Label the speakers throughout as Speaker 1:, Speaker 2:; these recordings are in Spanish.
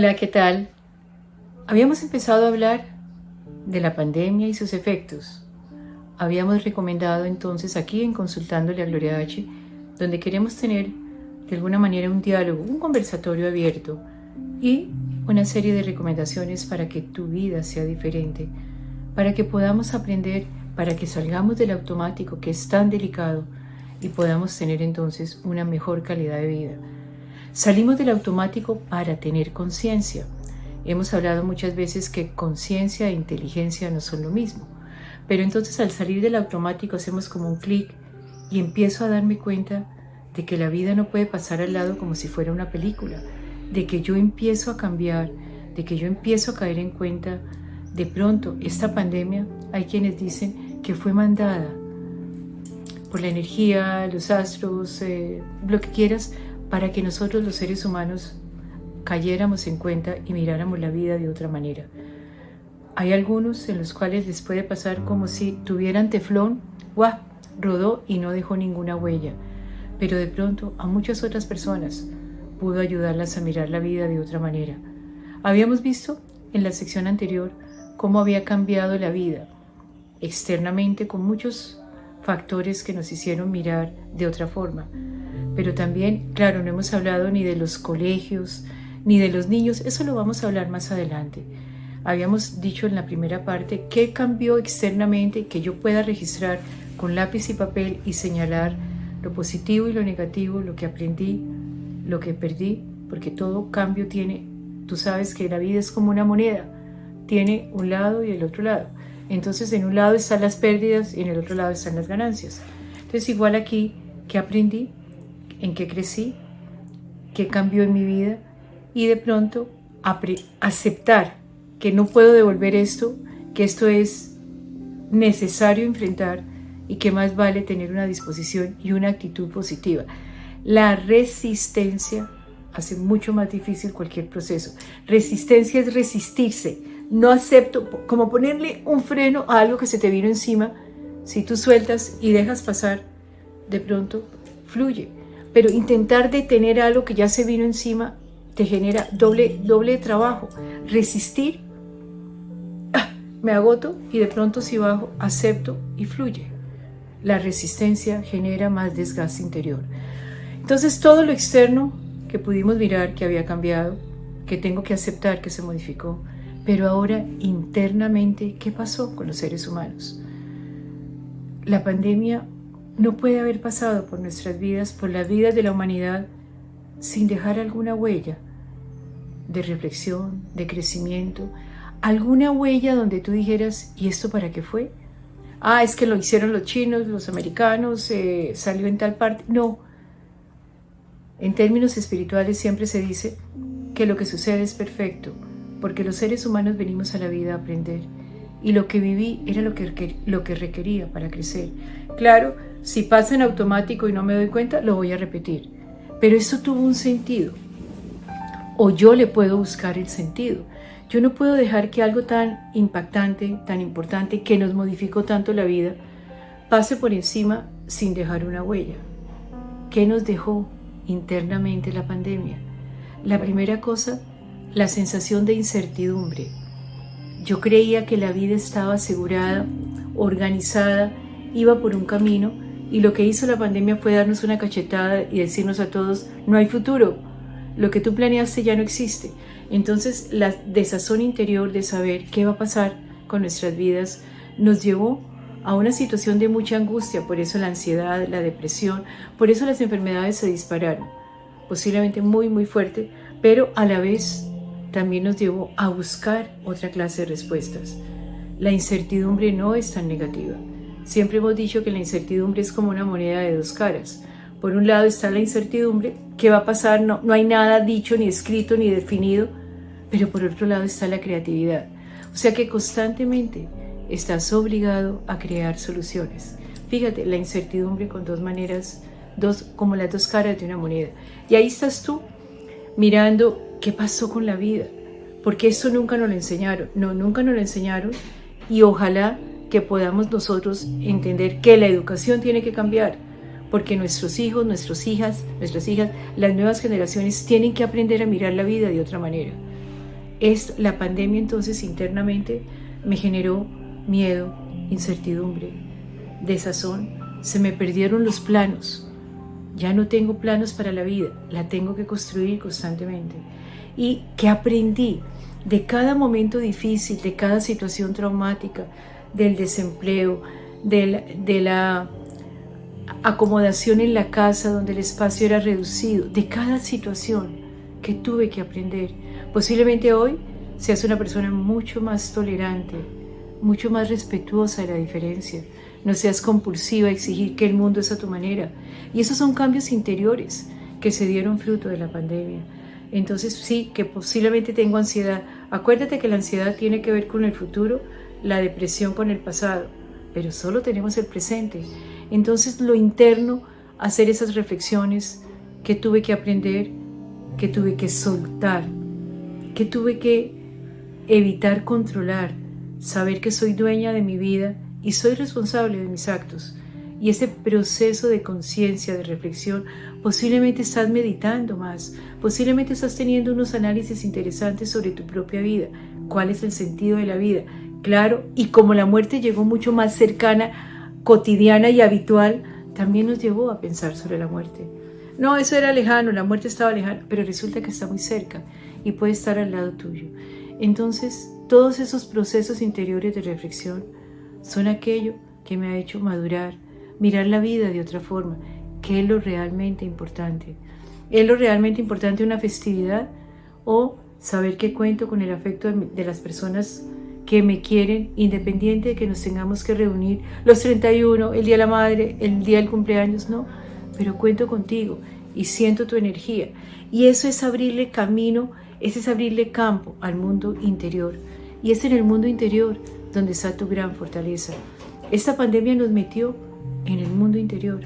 Speaker 1: Hola, ¿qué tal? Habíamos empezado a hablar de la pandemia y sus efectos. Habíamos recomendado entonces aquí en Consultándole a Gloria H, donde queremos tener de alguna manera un diálogo, un conversatorio abierto y una serie de recomendaciones para que tu vida sea diferente, para que podamos aprender, para que salgamos del automático que es tan delicado y podamos tener entonces una mejor calidad de vida. Salimos del automático para tener conciencia. Hemos hablado muchas veces que conciencia e inteligencia no son lo mismo, pero entonces al salir del automático hacemos como un clic y empiezo a darme cuenta de que la vida no puede pasar al lado como si fuera una película, de que yo empiezo a cambiar, de que yo empiezo a caer en cuenta. De pronto, esta pandemia, hay quienes dicen que fue mandada por la energía, los astros, lo que quieras, para que nosotros los seres humanos cayéramos en cuenta y miráramos la vida de otra manera. Hay algunos en los cuales les puede pasar como si tuvieran teflón, ¡guau!, rodó y no dejó ninguna huella. Pero de pronto a muchas otras personas pudo ayudarlas a mirar la vida de otra manera. Habíamos visto en la sección anterior cómo había cambiado la vida externamente con muchos factores que nos hicieron mirar de otra forma. Pero también, claro, no hemos hablado ni de los colegios, ni de los niños, eso lo vamos a hablar más adelante. Habíamos dicho en la primera parte qué cambió externamente, que yo pueda registrar con lápiz y papel y señalar lo positivo y lo negativo, lo que aprendí, lo que perdí, porque todo cambio tiene, tú sabes que la vida es como una moneda, tiene un lado y el otro lado. Entonces en un lado están las pérdidas y en el otro lado están las ganancias. Entonces igual aquí, ¿qué aprendí? ¿En qué crecí? ¿Qué cambió en mi vida? Y de pronto aceptar que no puedo devolver esto, que esto es necesario enfrentar y que más vale tener una disposición y una actitud positiva. La resistencia hace mucho más difícil cualquier proceso. Resistencia es resistirse. No acepto, como ponerle un freno a algo que se te vino encima. Si tú sueltas y dejas pasar, de pronto fluye. Pero intentar detener algo que ya se vino encima te genera doble trabajo. Resistir, me agoto y de pronto si bajo, acepto y fluye. La resistencia genera más desgaste interior. Entonces todo lo externo que pudimos mirar que había cambiado, que tengo que aceptar que se modificó, pero ahora internamente, ¿qué pasó con los seres humanos? La pandemia no puede haber pasado por nuestras vidas, por las vidas de la humanidad, sin dejar alguna huella de reflexión, de crecimiento, alguna huella donde tú dijeras, ¿y esto para qué fue? Ah, es que lo hicieron los chinos, los americanos, salió en tal parte. No. En términos espirituales siempre se dice que lo que sucede es perfecto, porque los seres humanos venimos a la vida a aprender. Y lo que viví era lo que requería para crecer. Claro, si pasa en automático y no me doy cuenta, lo voy a repetir. Pero eso tuvo un sentido. O yo le puedo buscar el sentido. Yo no puedo dejar que algo tan impactante, tan importante, que nos modificó tanto la vida, pase por encima sin dejar una huella. ¿Qué nos dejó internamente la pandemia? La primera cosa, la sensación de incertidumbre. Yo creía que la vida estaba asegurada, organizada, iba por un camino, y lo que hizo la pandemia fue darnos una cachetada y decirnos a todos, no hay futuro, lo que tú planeaste ya no existe. Entonces la desazón interior de saber qué va a pasar con nuestras vidas nos llevó a una situación de mucha angustia, por eso la ansiedad, la depresión, por eso las enfermedades se dispararon, posiblemente muy muy fuerte, pero a la vez también nos llevó a buscar otra clase de respuestas. La incertidumbre no es tan negativa. Siempre hemos dicho que la incertidumbre es como una moneda de dos caras. Por un lado está la incertidumbre, ¿qué va a pasar? No hay nada dicho, ni escrito, ni definido, pero por otro lado está la creatividad. O sea que constantemente estás obligado a crear soluciones. Fíjate, la incertidumbre con dos maneras, como las dos caras de una moneda. Y ahí estás tú mirando qué pasó con la vida, porque eso nunca nos lo enseñaron. No, nunca nos lo enseñaron y ojalá que podamos nosotros entender que la educación tiene que cambiar, porque nuestros hijos, nuestras hijas, las nuevas generaciones tienen que aprender a mirar la vida de otra manera. La pandemia entonces internamente me generó miedo, incertidumbre, desazón. Se me perdieron los planos. Ya no tengo planos para la vida, la tengo que construir constantemente. ¿Y qué aprendí? De cada momento difícil, de cada situación traumática, del desempleo, de la acomodación en la casa donde el espacio era reducido, de cada situación que tuve que aprender. Posiblemente hoy seas una persona mucho más tolerante, mucho más respetuosa de la diferencia. No seas compulsiva a exigir que el mundo es a tu manera. Y esos son cambios interiores que se dieron fruto de la pandemia. Entonces sí, que posiblemente tengo ansiedad. Acuérdate que la ansiedad tiene que ver con el futuro, la depresión con el pasado, pero solo tenemos el presente. Entonces lo interno, hacer esas reflexiones que tuve que aprender, que tuve que soltar, que tuve que evitar controlar, saber que soy dueña de mi vida y soy responsable de mis actos. Y ese proceso de conciencia, de reflexión, posiblemente estás meditando más, posiblemente estás teniendo unos análisis interesantes sobre tu propia vida. ¿Cuál es el sentido de la vida? Claro, y como la muerte llegó mucho más cercana, cotidiana y habitual, también nos llevó a pensar sobre la muerte. No, eso era lejano, la muerte estaba lejana, pero resulta que está muy cerca y puede estar al lado tuyo. Entonces, todos esos procesos interiores de reflexión son aquello que me ha hecho madurar, mirar la vida de otra forma. ¿Qué es lo realmente importante? ¿Es lo realmente importante una festividad o saber que cuento con el afecto de las personas que me quieren, independiente de que nos tengamos que reunir los 31, el Día de la Madre, el día del cumpleaños? No, pero cuento contigo y siento tu energía. Y eso es abrirle camino, ese es abrirle campo al mundo interior. Y es en el mundo interior donde está tu gran fortaleza. Esta pandemia nos metió en el mundo interior,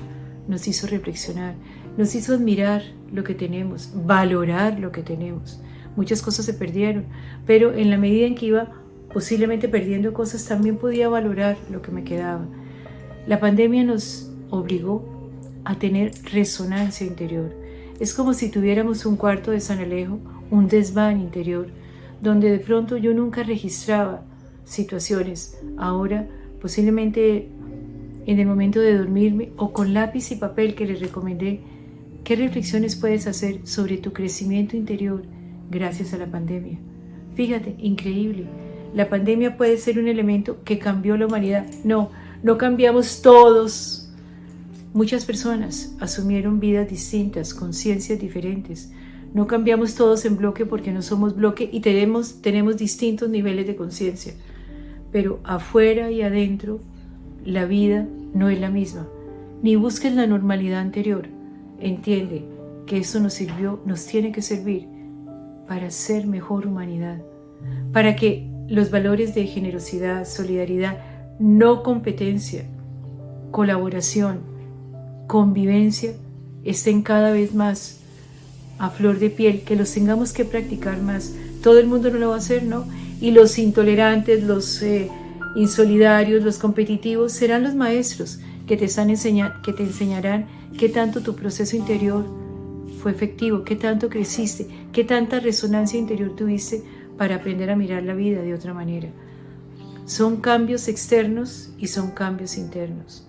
Speaker 1: nos hizo reflexionar, nos hizo admirar lo que tenemos, valorar lo que tenemos. Muchas cosas se perdieron, pero en la medida en que iba posiblemente perdiendo cosas, también podía valorar lo que me quedaba. La pandemia nos obligó a tener resonancia interior. Es como si tuviéramos un cuarto de San Alejo, un desván interior, donde de pronto yo nunca registraba situaciones. Ahora, posiblemente en el momento de dormirme o con lápiz y papel que les recomendé, ¿qué reflexiones puedes hacer sobre tu crecimiento interior gracias a la pandemia? Fíjate, increíble. La pandemia puede ser un elemento que cambió la humanidad. No cambiamos todos. Muchas personas asumieron vidas distintas, conciencias diferentes. No cambiamos todos en bloque porque no somos bloque y tenemos distintos niveles de conciencia. Pero afuera y adentro, la vida no es la misma. Ni busques la normalidad anterior. Entiende que eso nos sirvió, nos tiene que servir para ser mejor humanidad. Para que los valores de generosidad, solidaridad, no competencia, colaboración, convivencia estén cada vez más a flor de piel, que los tengamos que practicar más. Todo el mundo no lo va a hacer, ¿no? Y los intolerantes, los insolidarios, los competitivos serán los maestros que te enseñarán qué tanto tu proceso interior fue efectivo, qué tanto creciste, qué tanta resonancia interior tuviste para aprender a mirar la vida de otra manera. Son cambios externos y son cambios internos.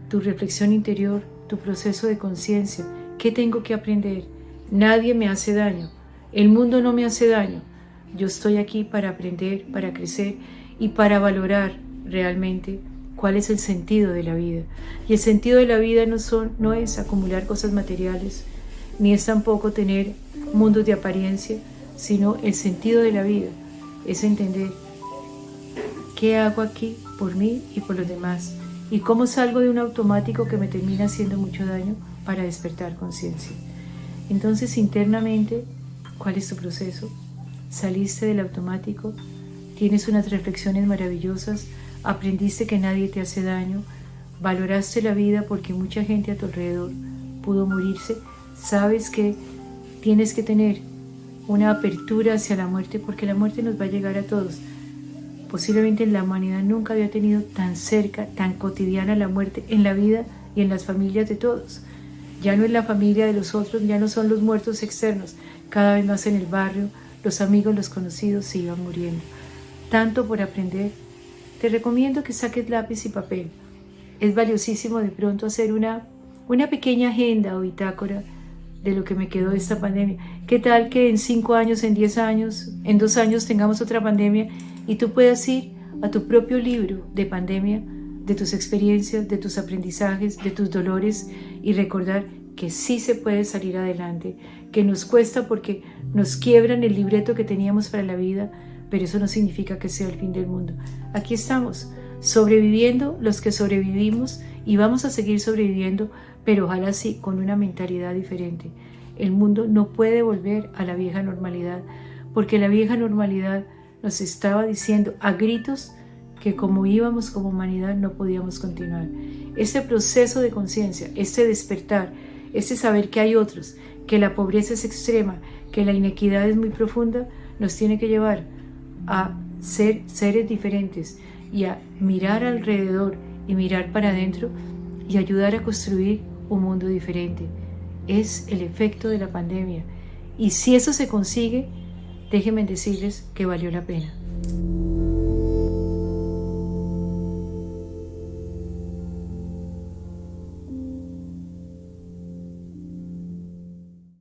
Speaker 1: Tu reflexión interior, tu proceso de conciencia, ¿qué tengo que aprender? Nadie me hace daño, el mundo no me hace daño. Yo estoy aquí para aprender, para crecer y para valorar realmente cuál es el sentido de la vida. Y el sentido de la vida no es acumular cosas materiales, ni es tampoco tener mundos de apariencia, sino el sentido de la vida es entender qué hago aquí por mí y por los demás y cómo salgo de un automático que me termina haciendo mucho daño para despertar conciencia. Entonces, internamente, ¿cuál es tu proceso? Saliste del automático, tienes unas reflexiones maravillosas, aprendiste que nadie te hace daño, valoraste la vida porque mucha gente a tu alrededor pudo morirse, sabes que tienes que tener una apertura hacia la muerte porque la muerte nos va a llegar a todos. Posiblemente la humanidad nunca había tenido tan cerca, tan cotidiana la muerte en la vida y en las familias de todos. Ya no es la familia de los otros, ya no son los muertos externos, cada vez más en el barrio, los amigos, los conocidos se iban muriendo. Tanto por aprender. Te recomiendo que saques lápiz y papel. Es valiosísimo de pronto hacer una pequeña agenda o bitácora de lo que me quedó de esta pandemia. ¿Qué tal que en 5 años, en 10 años, en 2 años tengamos otra pandemia y tú puedas ir a tu propio libro de pandemia, de tus experiencias, de tus aprendizajes, de tus dolores y recordar que sí se puede salir adelante, que nos cuesta porque nos quiebran el libreto que teníamos para la vida, pero eso no significa que sea el fin del mundo. Aquí estamos, sobreviviendo los que sobrevivimos y vamos a seguir sobreviviendo, pero ojalá sí con una mentalidad diferente. El mundo no puede volver a la vieja normalidad, porque la vieja normalidad nos estaba diciendo a gritos que como íbamos como humanidad no podíamos continuar. Este proceso de conciencia, este despertar, este saber que hay otros, que la pobreza es extrema, que la inequidad es muy profunda, nos tiene que llevar a ser seres diferentes y a mirar alrededor y mirar para adentro y ayudar a construir un mundo diferente. Es el efecto de la pandemia. Y si eso se consigue, déjenme decirles que valió la pena.